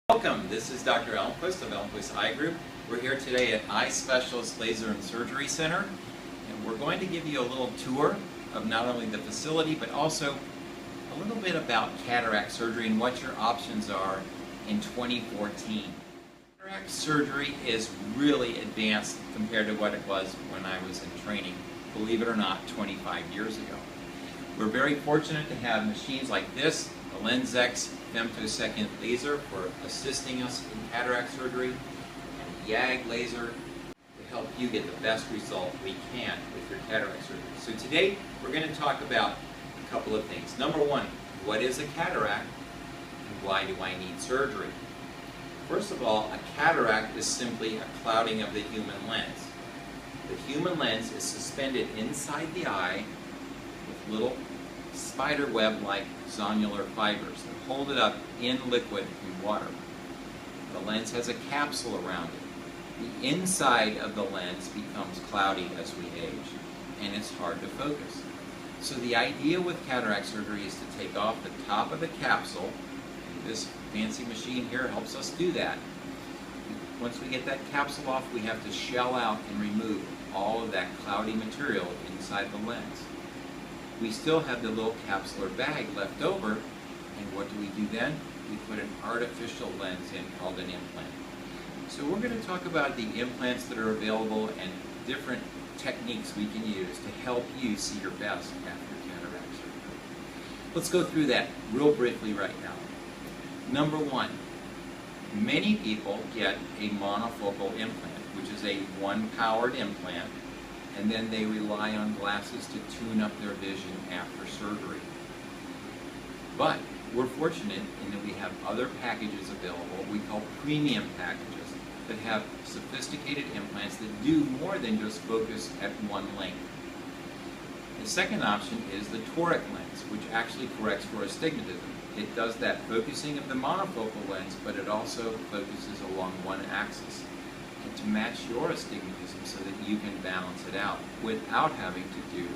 Welcome, this is Dr. Elmquist of Elmquist Eye Group. We're here today at Eye Specialist Laser and Surgery Center, and we're going to give you a little tour of not only the facility but also a little bit about cataract surgery and what your options are in 2014. Cataract surgery is really advanced compared to what it was when I was in training, believe it or not, 25 years ago. We're very fortunate to have machines like this, the LensX femtosecond laser for assisting us in cataract surgery, and the YAG laser to help you get the best result we can with your cataract surgery. So today we're going to talk about a couple of things. Number one, what is a cataract and why do I need surgery? First of all, a cataract is simply a clouding of the human lens. The human lens is suspended inside the eye with little spider web-like zonular fibers that hold it up in liquid and water. The lens has a capsule around it. The inside of the lens becomes cloudy as we age, and it's hard to focus. So the idea with cataract surgery is to take off the top of the capsule, and this fancy machine here helps us do that. Once we get that capsule off, we have to shell out and remove all of that cloudy material inside the lens. We still have the little capsular bag left over, and what do we do then? We put an artificial lens in called an implant. So we're going to talk about the implants that are available and different techniques we can use to help you see your best after cataract surgery. Let's go through that real briefly right now. Number one, many people get a monofocal implant, which is a one-powered implant, and then they rely on glasses to tune up their vision after surgery. But we're fortunate in that we have other packages available we call premium packages that have sophisticated implants that do more than just focus at one length. The second option is the toric lens, which actually corrects for astigmatism. It does that focusing of the monofocal lens, but it also focuses along one axis and to match your astigmatism so that you can balance it out without having to do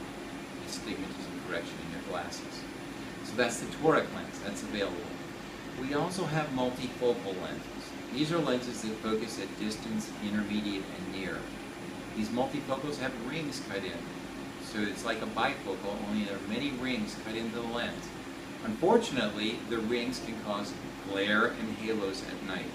astigmatism correction in your glasses. So that's the toric lens that's available. We also have multifocal lenses. These are lenses that focus at distance, intermediate, and near. These multifocals have rings cut in. So it's like a bifocal, only there are many rings cut into the lens. Unfortunately, the rings can cause glare and halos at night.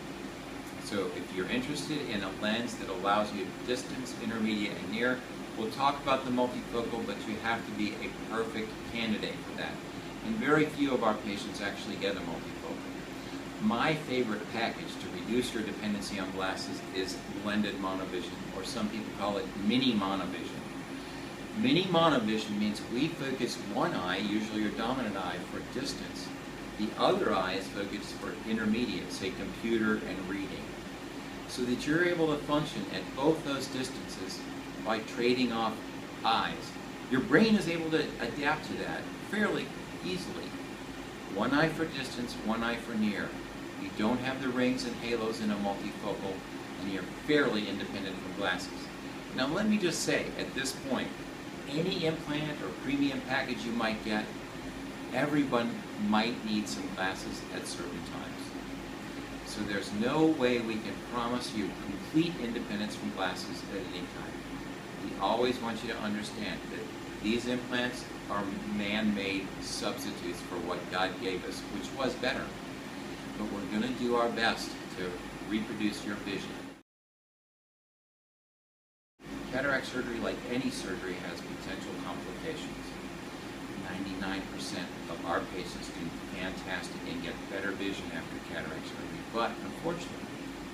So if you're interested in a lens that allows you distance, intermediate, and near, we'll talk about the multifocal, but you have to be a perfect candidate for that. And very few of our patients actually get a multifocal. My favorite package to reduce your dependency on glasses is blended monovision, or some people call it mini monovision. Mini monovision means we focus one eye, usually your dominant eye, for distance. The other eye is focused for intermediate, say computer and reading, so that you're able to function at both those distances by trading off eyes. Your brain is able to adapt to that fairly easily. One eye for distance, one eye for near. You don't have the rings and halos in a multifocal, and you're fairly independent from glasses. Now let me just say, at this point, any implant or premium package you might get, everyone might need some glasses at certain times. So there's no way we can promise you complete independence from glasses at any time. We always want you to understand that these implants are man-made substitutes for what God gave us, which was better. But we're going to do our best to reproduce your vision. Cataract surgery, like any surgery, has potential complications. 99% of our patients do fantastic and get better vision after cataract surgery. But unfortunately,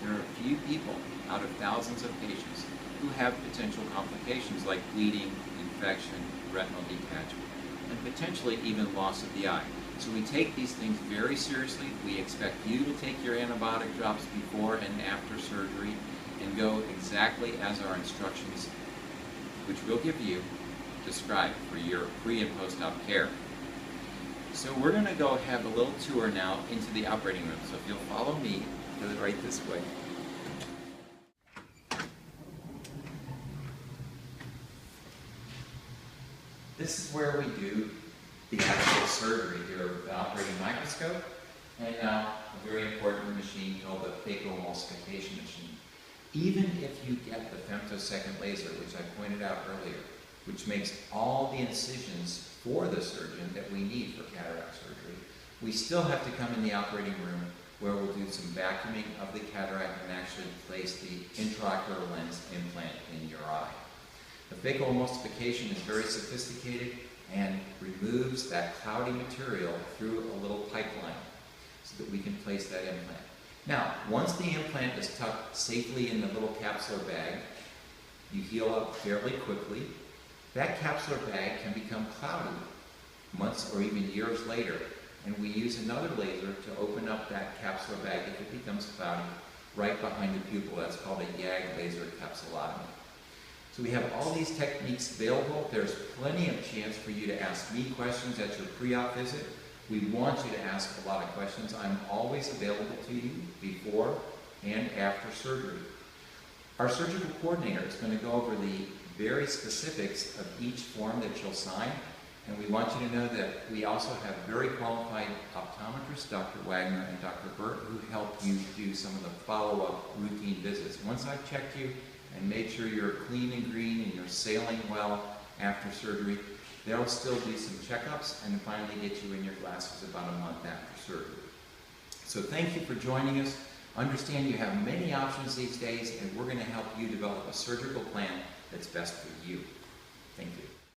there are a few people out of thousands of patients who have potential complications like bleeding, infection, retinal detachment, and potentially even loss of the eye. So we take these things very seriously. We expect you to take your antibiotic drops before and after surgery and go exactly as our instructions, which we'll give you, describe for your pre and post-op care. So we're going to go have a little tour now into the operating room. So if you'll follow me, go right this way. This is where we do the actual surgery here with the operating microscope And now a very important machine called the phacoemulsification machine. Even if you get the femtosecond laser, which I pointed out earlier, which makes all the incisions for the surgeon that we need for cataract surgery, we still have to come in the operating room where we'll do some vacuuming of the cataract and actually place the intraocular lens implant in your eye. The phacoemulsification is very sophisticated and removes that cloudy material through a little pipeline so that we can place that implant. Now, once the implant is tucked safely in the little capsular bag, you heal up fairly quickly. That capsular bag can become cloudy months or even years later, and we use another laser to open up that capsular bag if it becomes cloudy right behind the pupil. That's called a YAG laser capsulotomy. So we have all these techniques available. There's plenty of chance for you to ask me questions at your pre-op visit. We want you to ask a lot of questions. I'm always available to you before and after surgery. Our surgical coordinator is going to go over the very specifics of each form that you'll sign, and we want you to know that we also have very qualified optometrists, Dr. Wagner and Dr. Burt, who help you do some of the follow-up routine visits. Once I've checked you and made sure you're clean and green and you're sailing well after surgery, they'll still do some checkups and finally get you in your glasses about a month after surgery. So thank you for joining us. Understand you have many options these days, and we're going to help you develop a surgical plan that's best for you. Thank you.